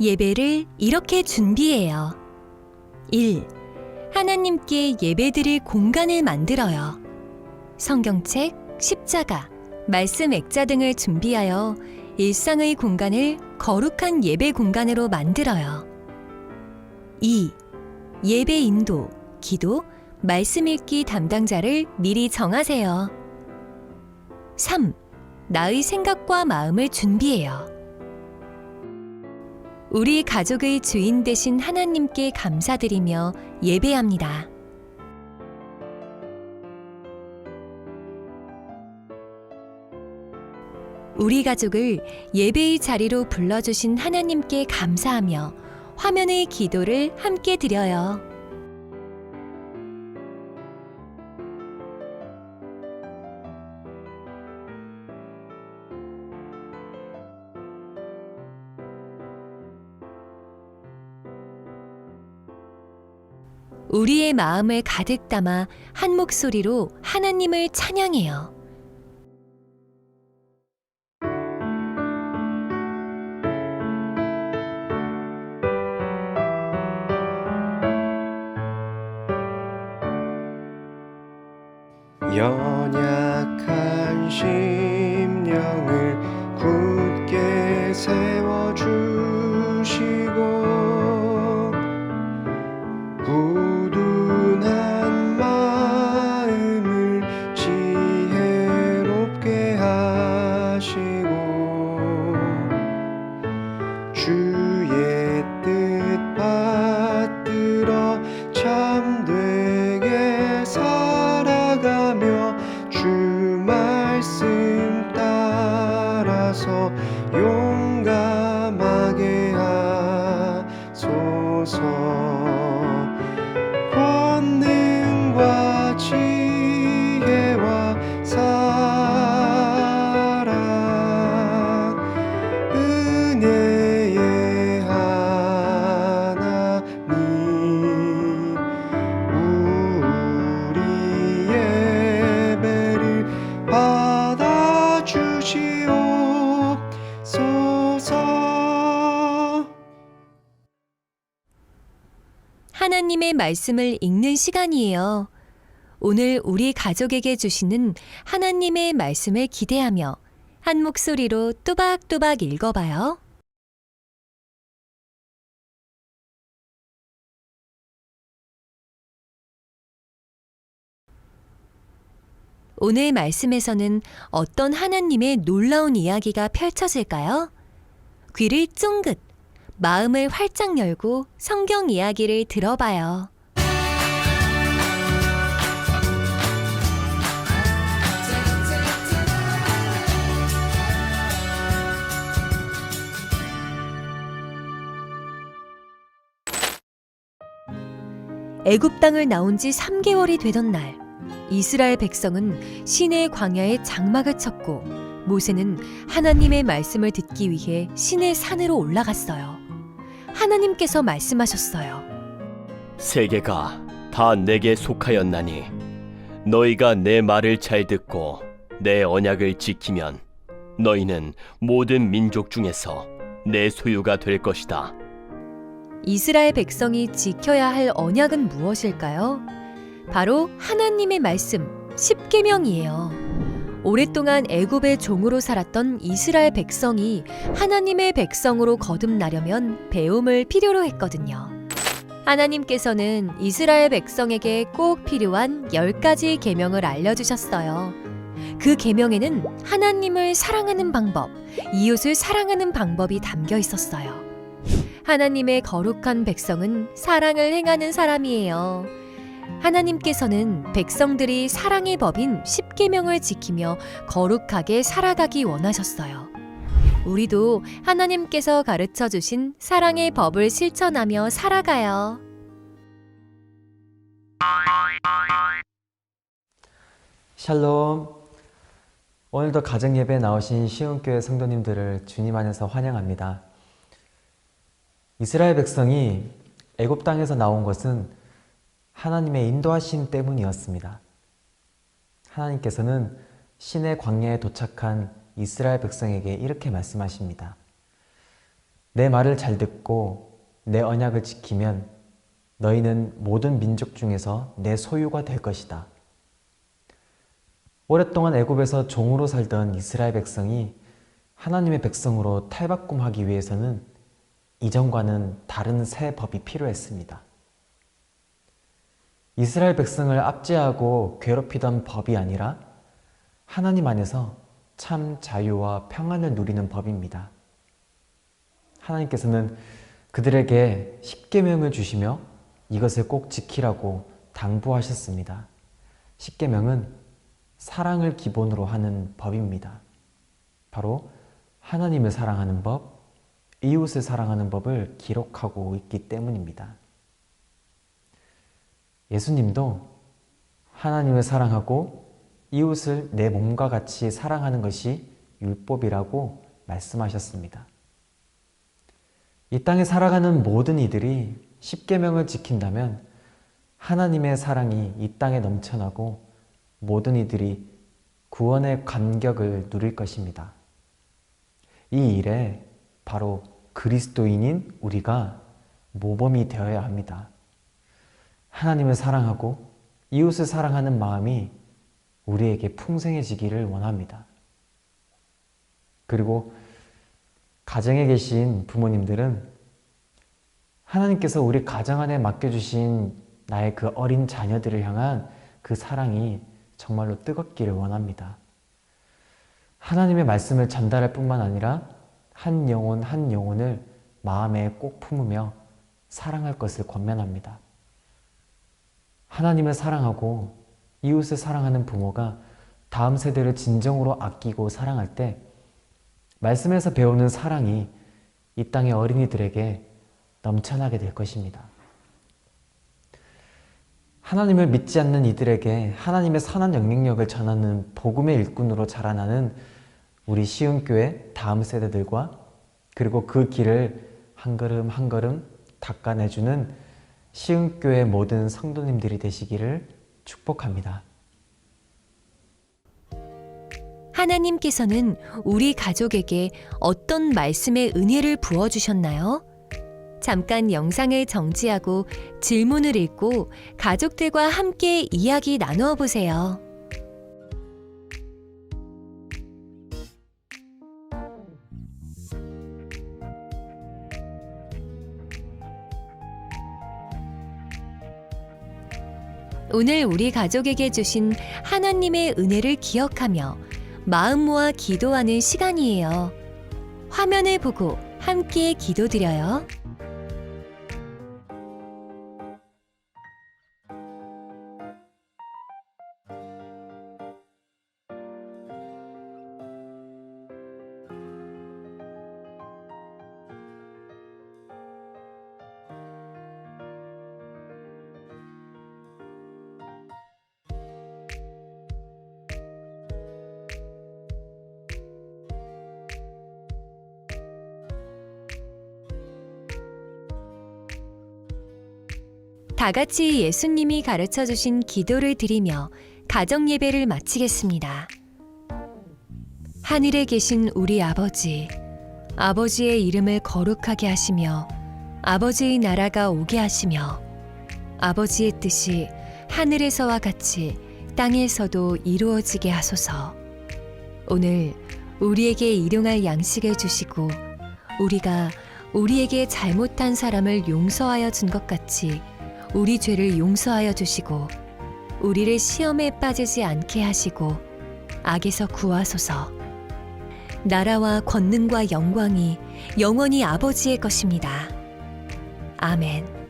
예배를 이렇게 준비해요. 1. 하나님께 예배드릴 공간을 만들어요. 성경책, 십자가, 말씀 액자 등을 준비하여 일상의 공간을 거룩한 예배 공간으로 만들어요. 2. 예배 인도, 기도, 말씀 읽기 담당자를 미리 정하세요. 3. 나의 생각과 마음을 준비해요. 우리 가족의 주인 되신 하나님께 감사드리며 예배합니다. 우리 가족을 예배의 자리로 불러주신 하나님께 감사하며 화면의 기도를 함께 드려요. 우리의 마음을 가득 담아 한 목소리로 하나님을 찬양해요. 연약한 심령을 굳게 세워주시고 우둔한 마음을 지혜롭게 하시고 주의 뜻 받들어 참되게 살아가며 주 말씀 따라서 용감하게 하소서. 권능과 지혜와 사랑 은혜의 하나님 우리 예배를 받아주시옵소서. 하나님의 말씀을 읽는 시간이에요. 오늘 우리 가족에게 주시는 하나님의 말씀을 기대하며 한 목소리로 또박또박 읽어봐요. 오늘 말씀에서는 어떤 하나님의 놀라운 이야기가 펼쳐질까요? 귀를 쫑긋, 마음을 활짝 열고 성경 이야기를 들어봐요. 애굽 땅을 나온 지 3개월이 되던 날, 이스라엘 백성은 시내 광야에 장막을 쳤고 모세는 하나님의 말씀을 듣기 위해 시내 산으로 올라갔어요. 하나님께서 말씀하셨어요. 세계가 다 내게 속하였나니 너희가 내 말을 잘 듣고 내 언약을 지키면 너희는 모든 민족 중에서 내 소유가 될 것이다. 이스라엘 백성이 지켜야 할 언약은 무엇일까요? 바로 하나님의 말씀, 십계명이에요. 오랫동안 애굽의 종으로 살았던 이스라엘 백성이 하나님의 백성으로 거듭나려면 배움을 필요로 했거든요. 하나님께서는 이스라엘 백성에게 꼭 필요한 10가지 계명을 알려주셨어요. 그 계명에는 하나님을 사랑하는 방법, 이웃을 사랑하는 방법이 담겨 있었어요. 하나님의 거룩한 백성은 사랑을 행하는 사람이에요. 하나님께서는 백성들이 사랑의 법인 십계명을 지키며 거룩하게 살아가기 원하셨어요. 우리도 하나님께서 가르쳐 주신 사랑의 법을 실천하며 살아가요. 샬롬. 오늘도 가정예배에 나오신 시온교회 성도님들을 주님 안에서 환영합니다. 이스라엘 백성이 애굽 땅에서 나온 것은 하나님의 인도하심 때문이었습니다. 하나님께서는 시내 광야에 도착한 이스라엘 백성에게 이렇게 말씀하십니다. 내 말을 잘 듣고 내 언약을 지키면 너희는 모든 민족 중에서 내 소유가 될 것이다. 오랫동안 애굽에서 종으로 살던 이스라엘 백성이 하나님의 백성으로 탈바꿈하기 위해서는 이전과는 다른 새 법이 필요했습니다. 이스라엘 백성을 압제하고 괴롭히던 법이 아니라 하나님 안에서 참 자유와 평안을 누리는 법입니다. 하나님께서는 그들에게 십계명을 주시며 이것을 꼭 지키라고 당부하셨습니다. 십계명은 사랑을 기본으로 하는 법입니다. 바로 하나님을 사랑하는 법, 이웃을 사랑하는 법을 기록하고 있기 때문입니다. 예수님도 하나님을 사랑하고 이웃을 내 몸과 같이 사랑하는 것이 율법이라고 말씀하셨습니다. 이 땅에 살아가는 모든 이들이 십계명을 지킨다면 하나님의 사랑이 이 땅에 넘쳐나고 모든 이들이 구원의 감격을 누릴 것입니다. 이 일에 바로 그리스도인인 우리가 모범이 되어야 합니다. 하나님을 사랑하고 이웃을 사랑하는 마음이 우리에게 풍성해지기를 원합니다. 그리고 가정에 계신 부모님들은 하나님께서 우리 가정 안에 맡겨주신 나의 그 어린 자녀들을 향한 그 사랑이 정말로 뜨겁기를 원합니다. 하나님의 말씀을 전달할 뿐만 아니라 한 영혼 한 영혼을 마음에 꼭 품으며 사랑할 것을 권면합니다. 하나님을 사랑하고 이웃을 사랑하는 부모가 다음 세대를 진정으로 아끼고 사랑할 때 말씀에서 배우는 사랑이 이 땅의 어린이들에게 넘쳐나게 될 것입니다. 하나님을 믿지 않는 이들에게 하나님의 선한 영향력을 전하는 복음의 일꾼으로 자라나는 우리 시흥교회 다음 세대들과 그리고 그 길을 한 걸음 한 걸음 닦아내주는 시흥교회 모든 성도님들이 되시기를 축복합니다. 하나님께서는 우리 가족에게 어떤 말씀의 은혜를 부어주셨나요? 잠깐 영상을 정지하고 질문을 읽고 가족들과 함께 이야기 나누어 보세요. 오늘 우리 가족에게 주신 하나님의 은혜를 기억하며 마음 모아 기도하는 시간이에요. 화면을 보고 함께 기도드려요. 다 같이 예수님이 가르쳐 주신 기도를 드리며 가정 예배를 마치겠습니다. 하늘에 계신 우리 아버지, 아버지의 이름을 거룩하게 하시며 아버지의 나라가 오게 하시며 아버지의 뜻이 하늘에서와 같이 땅에서도 이루어지게 하소서. 오늘 우리에게 일용할 양식을 주시고 우리가 우리에게 잘못한 사람을 용서하여 준 것 같이 우리 죄를 용서하여 주시고 우리를 시험에 빠지지 않게 하시고 악에서 구하소서. 나라와 권능과 영광이 영원히 아버지의 것입니다. 아멘.